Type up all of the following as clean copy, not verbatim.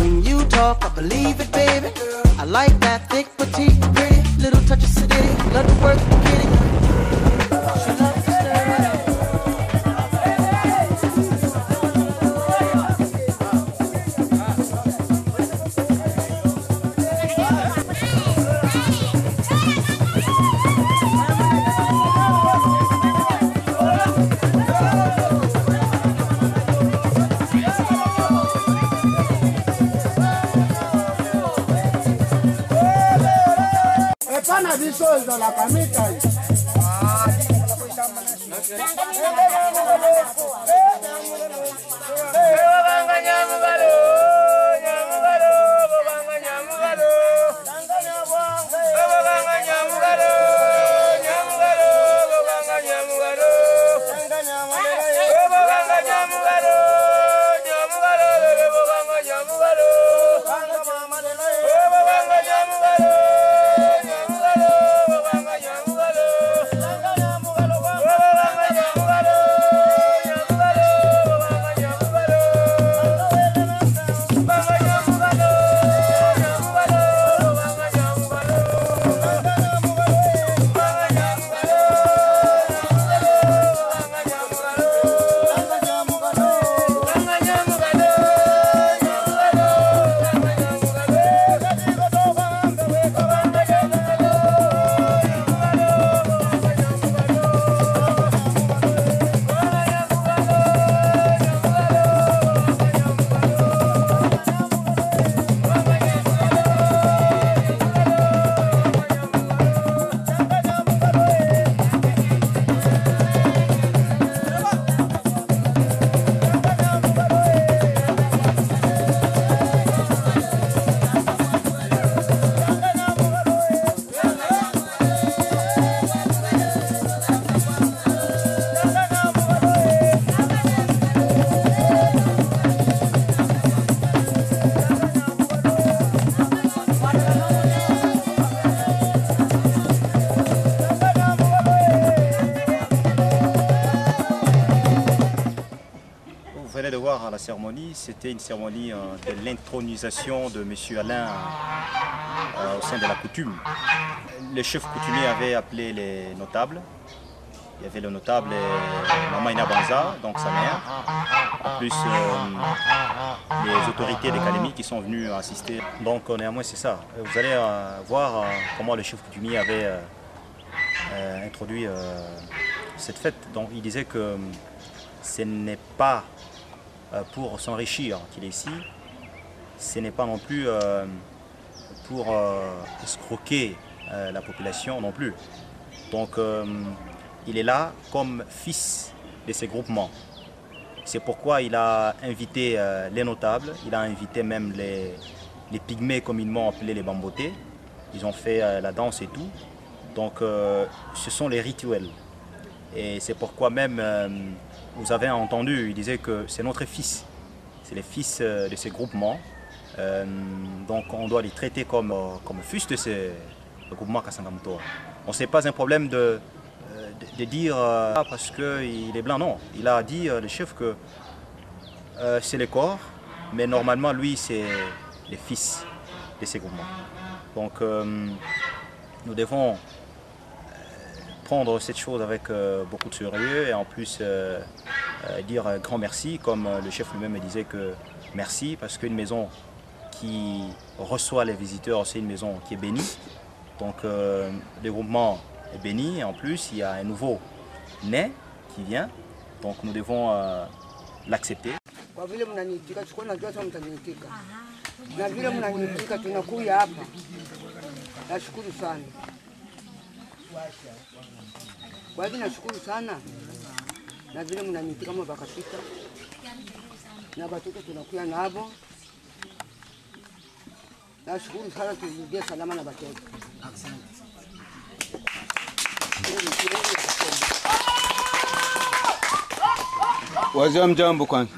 When you talk, I believe it, baby. I like that thick, petite, pretty, little touch of sedity. Love to work the kitty. She loves to stir it up. La camita. À la cérémonie, c'était une cérémonie de l'intronisation de M. Alain au sein de la coutume. Le chef coutumier avait appelé les notables. Il y avait le notable Maman Ina Banza, donc sa mère, en plus les autorités des Kalemi qui sont venues assister. Donc néanmoins c'est ça. Vous allez voir comment le chef coutumier avait introduit cette fête. Donc il disait que ce n'est pas pour s'enrichir qu'il est ici, ce n'est pas non plus pour escroquer la population non plus. Donc il est là comme fils de ces groupements. C'est pourquoi il a invité les notables, il a invité même les pygmées communément appelés les bambotés. Ils ont fait la danse et tout. Donc ce sont les rituels. Et c'est pourquoi même vous avez entendu, il disait que c'est notre fils, c'est les fils de ces groupements. Donc on doit les traiter comme fils de ces groupements Kasangamto. On sait pas un problème de dire parce qu'il est blanc, non. Il a dit, le chef, que c'est le corps, mais normalement lui c'est les fils de ces groupements. Donc nous devons prendre cette chose avec beaucoup de sérieux et en plus dire un grand merci, comme le chef lui-même me disait que merci, parce qu'une maison qui reçoit les visiteurs, c'est une maison qui est bénie. Donc le groupement est béni, et en plus il y a un nouveau né qui vient, donc nous devons l'accepter. Kwa hivyo nashukuru sana na vile mnanitika kama bakafika na watoto tunakuya nabo. Nashukuru sana, turudie salama na watoto. Asante. Wazee mjambo kwanza.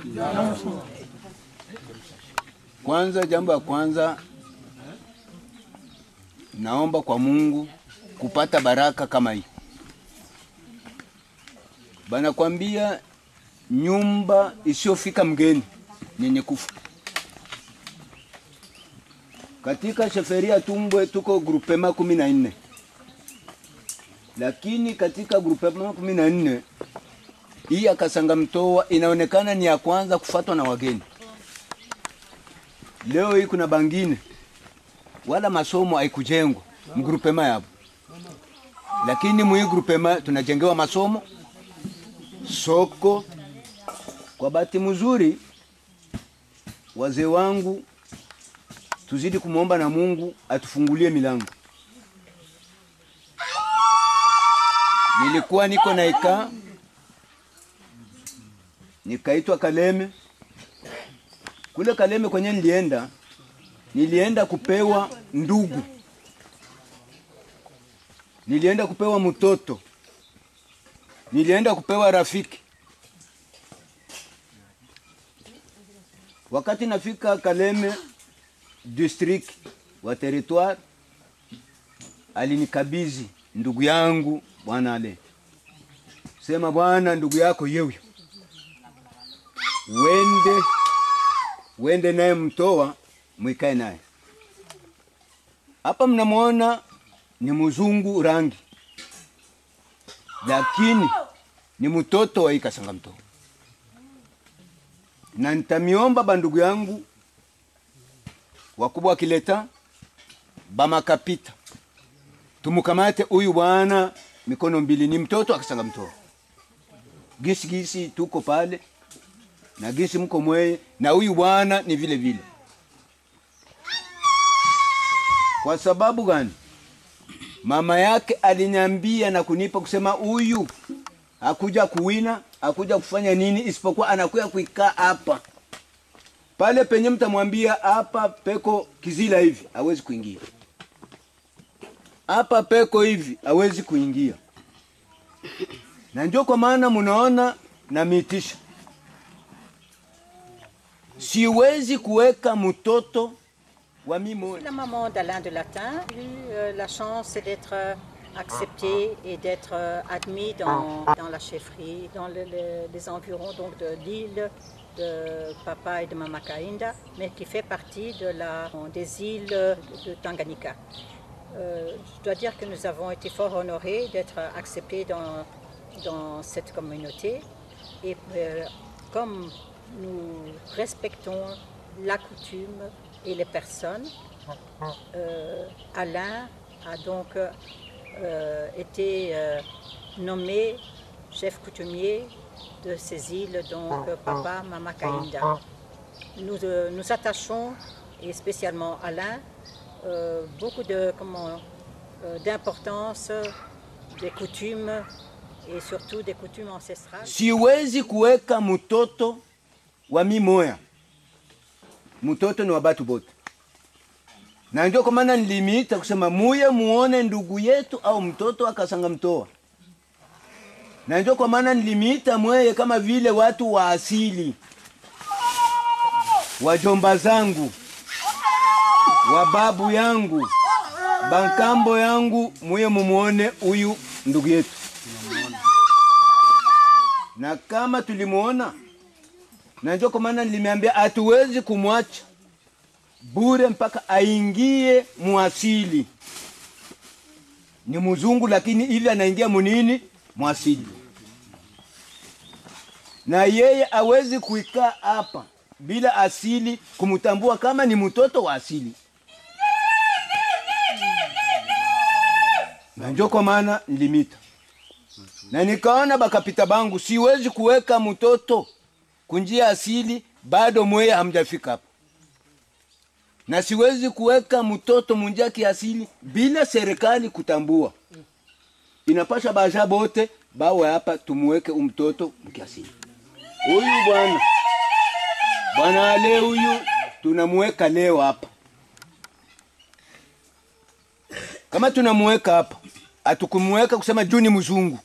Kwanza jambo la kwanza naomba kwa Mungu kupata baraka kama hii. Banakwambia nyumba isiyofika mgeni nyenye kufa. Katika sheferia Tumbwe tuko grupema 14. Lakini katika grupema 14 hii ya Kasangamtoa inaonekana ni ya kwanza kufuatwa na wageni. Leo hii kuna bangine wala masomo haikujengwa mgrupema yabo. Lakini mwi grupema tunajengewa masomo, soko. Kwa bahati mzuri wazee wangu tuzidi kumuomba na Mungu atufungulie milango. Nilikuwa niko naika nikaitwa Kaleme. Kule Kaleme kwenye nilienda kupewa ndugu. Nilienda kupewa mtoto. Nilienda kupewa rafiki. Wakati nafika Kaleme district wa territoire, alinikabidhi ndugu yangu bwana Ale. Sema bwana, ndugu yako yewe, wende naye Mtoa, mwikae naye. Hapa mnamuona ni mzungu rangi, lakini ni mtoto wa Kasangamtoa. Na nitamiomba bandugu yangu wakubwa kileta bamakapita, tumukamate huyu bwana mikono mbili, ni mtoto Kasangamtoa. Gisi tuko pale na gisi mko mweye, na huyu bwana ni vile vile. Kwa sababu gani? Mama yake aliniambia na kunipa kusema huyu hakuja kuwina, hakuja kufanya nini, isipokuwa anakuja kuikaa hapa. Pale penye mtamwambia hapa peko kizila hivi, hawezi kuingia. Hapa peko hivi, hawezi kuingia. Na ndio kwa maana munaona na mitisha. Siwezi kuweka mtoto wa mimo. La maman d'Alain de Latin, j'ai eu la chance d'être accepté et d'être admis dans la chefferie, dans les environs donc de l'île de Papa et de Mama Kainda, mais qui fait partie des îles de Tanganyika. Je dois dire que nous avons été fort honorés d'être acceptés dans cette communauté. Et comme nous respectons la coutume et les personnes, Alain a donc été nommé chef coutumier de ces îles, donc Papa, Mama Kainda. Nous attachons, et spécialement Alain, beaucoup d'importance des coutumes et surtout des coutumes ancestrales. Siwezi kuweka mtoto wa mimoya. Mtoto ni wa batu bote. Na ndio kwa maana nilimita kusema muye muone ndugu yetu au mtoto wa Kasangamtoa. Na ndio kwa maana nilimita mweye kama vile watu wa asili. Wajomba zangu, wababu yangu, bankambo yangu, muye mumuone huyu ndugu yetu. Na kama tulimuona, na ndio kwa maana nilimeambia hatuwezi kumwacha bure mpaka aingie muasili. Ni mzungu lakini hivi anaingia munini? Muasili. Na yeye hawezi kuikaa hapa bila asili kumtambua kama ni mtoto wa asili. Na ndio kwa maana nilimita. Na nikaona bakapita bangu siwezi kuweka mtoto kunjia asili bado mweye hamjafika hapa. Na siwezi kuweka mtoto munjia kiasili bila serikali kutambua. Inapasha baja bote bawe hapa tumuweke mtoto mkiasili. Huyu bwana Ale huyu tunamuweka leo hapa. Kama tunamuweka hapa, atukumuweka kusema juu ni mzungu.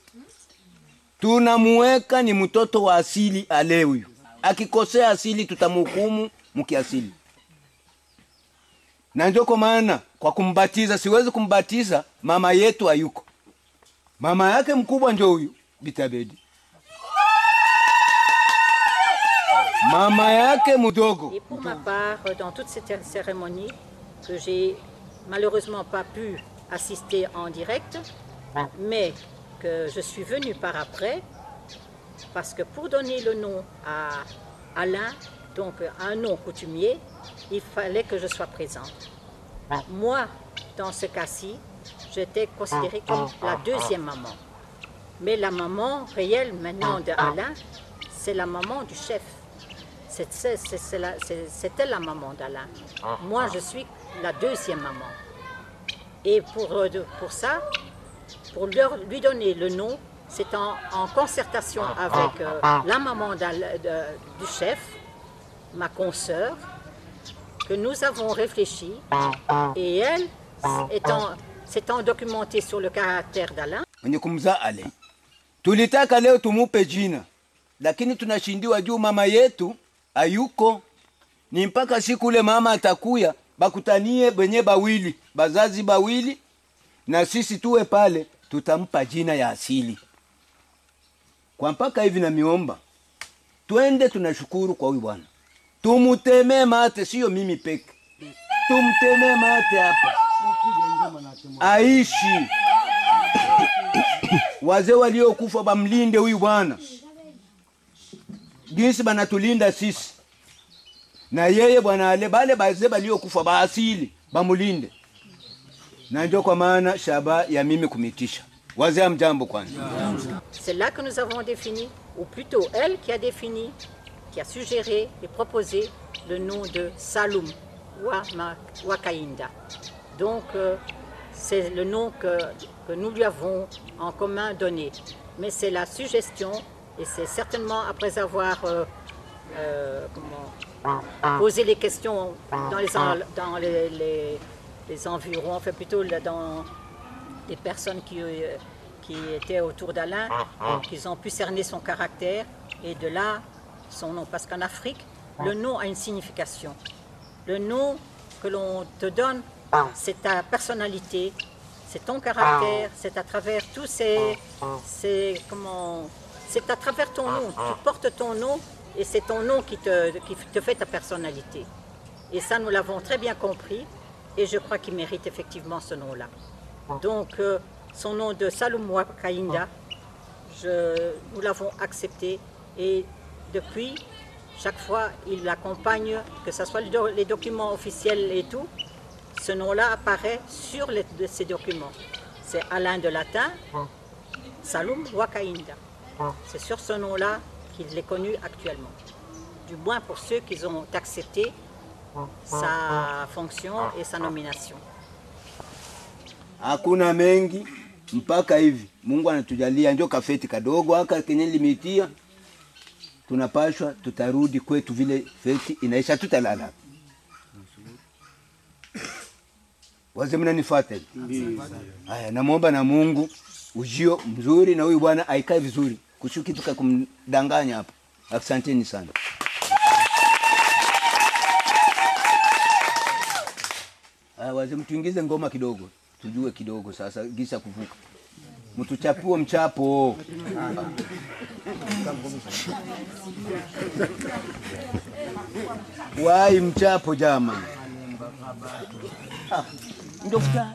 Tunamuweka ni mtoto wa asili Ale huyu. Akikosea asili tutamhukumu mkiasili. Na ndio kwa maana kwa kumbatiza siwezi kumbatiza mama yetu hayuko. Mama yake mkubwa ndio huyu Bitabedi. mama yake mdogo. Et pour ma part, dans toute cette cérémonie que j'ai malheureusement pas pu assister en direct, mais que je suis venue par après, parce que pour donner le nom à Alain, donc un nom coutumier, il fallait que je sois présente. Moi, dans ce cas-ci, j'étais considérée comme la deuxième maman. Mais la maman réelle maintenant de Alain, c'est la maman du chef. C'était la maman d'Alain. Moi, je suis la deuxième maman. Et pour ça, pour lui donner le nom, c'est en concertation avec la maman du chef, ma consoeur, que nous avons réfléchi. Et elle, s'étant documentée sur le caractère d'Alain. Tulitaka leo tumupe jina, lakini tunashindiwa juu mama yetu hayuko. Ni mpaka siku ule mama atakuya bakutanie benye bawili, bazazi bawili, na sisi tuwe pale, tutampa jina ya asili. Kwa mpaka hivi na miomba, twende tunashukuru kwa huyu bwana. Tumuteme mate, sio mimi peke. Tumteme mate hapa. Aishi. Wazee waliokufa bamlinde huyu bwana. Jinsi banatulinda sisi. Na yeye bwana ale bale bazee waliokufa baasili bamulinde. Na ndio kwa maana shaba ya mimi kumitisha. Wazee mjambo kwanza. C'est là que nous avons défini, ou plutôt elle qui a défini, qui a suggéré et proposé le nom de Saloum Wakainda. Donc c'est le nom que nous lui avons en commun donné. Mais c'est la suggestion, et c'est certainement après avoir posé les questions dans les environs, enfin plutôt dans les personnes qui étaient autour d'Alain, qu'ils ont pu cerner son caractère, et de là son nom. Parce qu'en Afrique, le nom a une signification. Le nom que l'on te donne, c'est ta personnalité, c'est ton caractère, c'est à travers tous c'est à travers ton nom. Tu portes ton nom et c'est ton nom qui te fait ta personnalité. Et ça, nous l'avons très bien compris et je crois qu'il mérite effectivement ce nom-là. Donc, son nom de Saloum Wakainda, nous l'avons accepté et depuis, chaque fois, il l'accompagne, que ce soit les documents officiels et tout, ce nom-là apparaît sur ces documents. C'est Alain de latin, Saloum Wakainda. C'est sur ce nom-là qu'il est connu actuellement. Du moins pour ceux qui ont accepté sa fonction et sa nomination. Hakuna mengi mpaka hivi. Mungu anatujalia ndio kafeti kadogo haka kenye limitia. Tunapashwa tutarudi kwetu vile feti inaisha tutalala. Waze mnanifuata. Haya, namuomba na Mungu ujio mzuri na huyu bwana aikae vizuri. Kushuki tukakumdanganya hapa. Asanteni sana. Waze mtuingize ngoma kidogo. Tujue kidogo sasa gisa kuvuka. Mtuchapuo mchapo. Wai mchapo jama. Ndio futa.